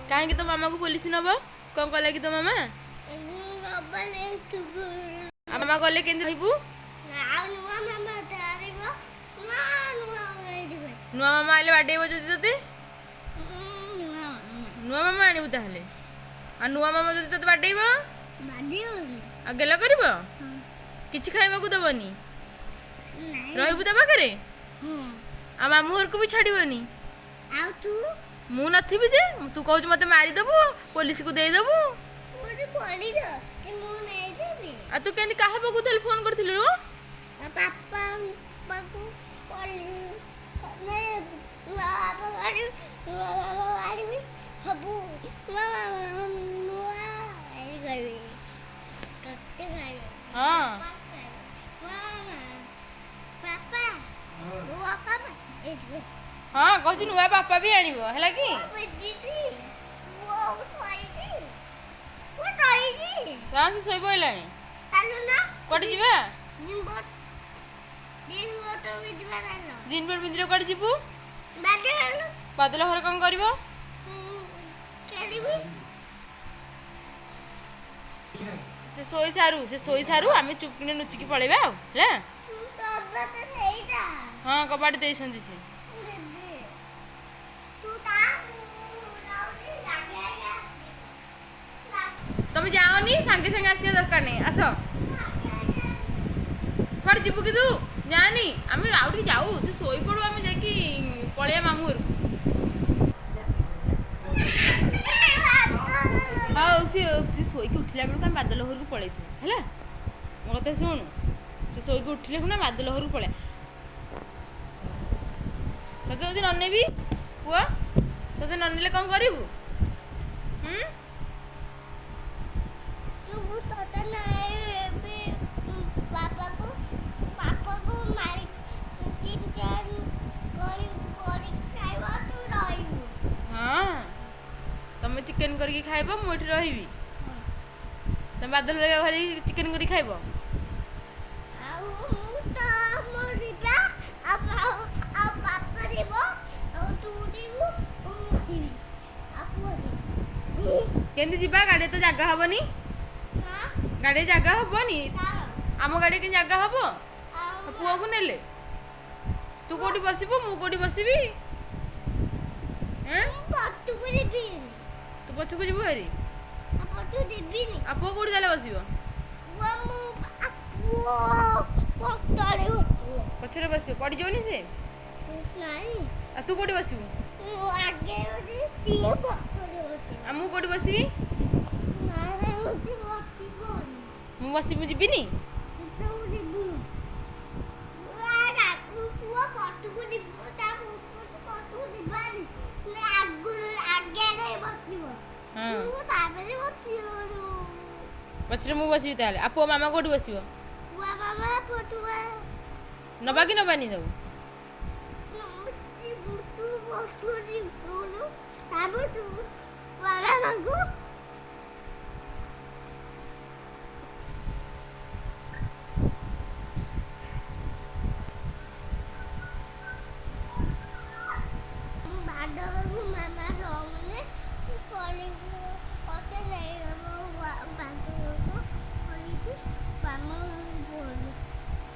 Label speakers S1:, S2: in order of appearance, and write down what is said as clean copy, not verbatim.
S1: କାହିଁକି ତୋ ମାମାକୁ ପୋଲିସ ନବ? କ'ଣ କଲା କି ତୋ ମାମା? ଆଉ ମାମା ଗଲେ କେମିତି ରହିବୁ? ନୂଆ ମାମା ଆଇଲେ ବାଡ଼େଇବ ଯଦି ତୋତେ? ନୂଆ ମାମା ଆଣିବୁ ତାହେଲେ? ଆଉ ନୂଆ ମାମା ଯଦି ତୋତେ ବାଡ଼େଇବ? ଆଉ ଗେଲ କରିବ? କିଛି ଖାଇବାକୁ ଦବନି? ରହିବୁ ତା ପାଖରେ? ଆଉ ମାମୁଁ ଘରକୁ ବି ଛାଡ଼ିବନି? ମୁଁ ନଥିବି ଯେ ତୁ କହୁଛୁ ମତେ ମାରିଦେବୁ, ପୋଲିସକୁ ଦେଇଦେବୁ। ଆଉ ତୁ କେମିତି କାହା ପାଖକୁ ତାହେଲେ ଫୋନ୍ କରିଥିଲୁ? ହଁ ହଁ କହୁଛି ନୂଆ ବାପା ବି ଆଣିବ ହେଲା କି? ହଁ ସେ ଶୋଇ ପଡ଼ିଲାଣି। କୁଆଡ଼େ ଯିବା? ଜିନ୍ ପ୍ୟାଣ୍ଟ ପିନ୍ଧିଲେ କୁଆଡ଼େ ଯିବୁ? ବାଦଲ ଘରେ କ'ଣ କରିବ? ସେ ଶୋଇସାରୁ ଆମେ ଚୁପକିନା ଲୁଚିକି ପଳେଇବା ଆଉ ହେଲା। ହଁ କବାଟ ଦେଇଛନ୍ତି ସେ। ତମେ ଯାଅନି, ସାଙ୍ଗେ ସାଙ୍ଗେ ଆସିବା ଦରକାର ନାହିଁ। ଆସ। କୁଆଡ଼େ ଯିବୁ କି ତୁ? ଯାଆନି, ଆମେ ଆଉ ଟିକେ ଯାଉ, ସେ ଶୋଇପଡ଼ୁ, ଆମେ ଯାଇକି ପଳେଇବା ମାମୁଁ ଘରକୁ। ହଉ ସେ ଶୋଇକି ଉଠିଲା ବେଳକୁ ଆମେ ବାଦଲ ଘରକୁ ପଳେଇଥିବୁ ହେଲା। ମୋ କଥା ଶୁଣୁ, ସେ ଶୋଇକି ଉଠିଲେ ନା ବାଦଲ ଘରକୁ ପଳେଇବା। ତୋତେ ଯଦି ନ ନେବି ପୁଅ, ତୋତେ ନ ନେଲେ କ'ଣ କରିବୁ? ହଁ ତମେ ଚିକେନ୍ କରିକି ଖାଇବ, ମୁଁ ଏଠି ରହିବି। ତମେ ବାଦଲ ଘରେ ଚିକେନ୍ କରିକି ଖାଇବ। କେମିତି ଯିବା? ଗାଡ଼ିରେ ତ ଜାଗା ହବନି। ଗାଡ଼ିରେ ଜାଗା ହବନି। ଆମ ଗାଡ଼ିରେ କେମିତି ଜାଗା ହବ? ପୁଅକୁ ନେଲେ ତୁ କୋଉଠି ବସିବୁ, ମୁଁ କୋଉଠି ବସିବି? ତୁ ପଛକୁ ଯିବୁ ଭାରି? ଆଉ ପୁଅ କୋଉଠି ତାହେଲେ ବସିବ? ପଛରେ ବସିବ, ପଡ଼ିଯିବନି ସେ? ଆଉ ତୁ କୋଉଠି ବସିବୁ? ଆଉ ମୁଁ କୋଉଠି ବସିବି? ମୁଁ ବସିବି, ଯିବିନି? ପଛରେ ମୁଁ ବସିବି ତାହେଲେ। ଆଉ ପୁଅ ମାମା କୋଉଠି ବସିବ? ନବା କି ନବାନି ତାକୁ?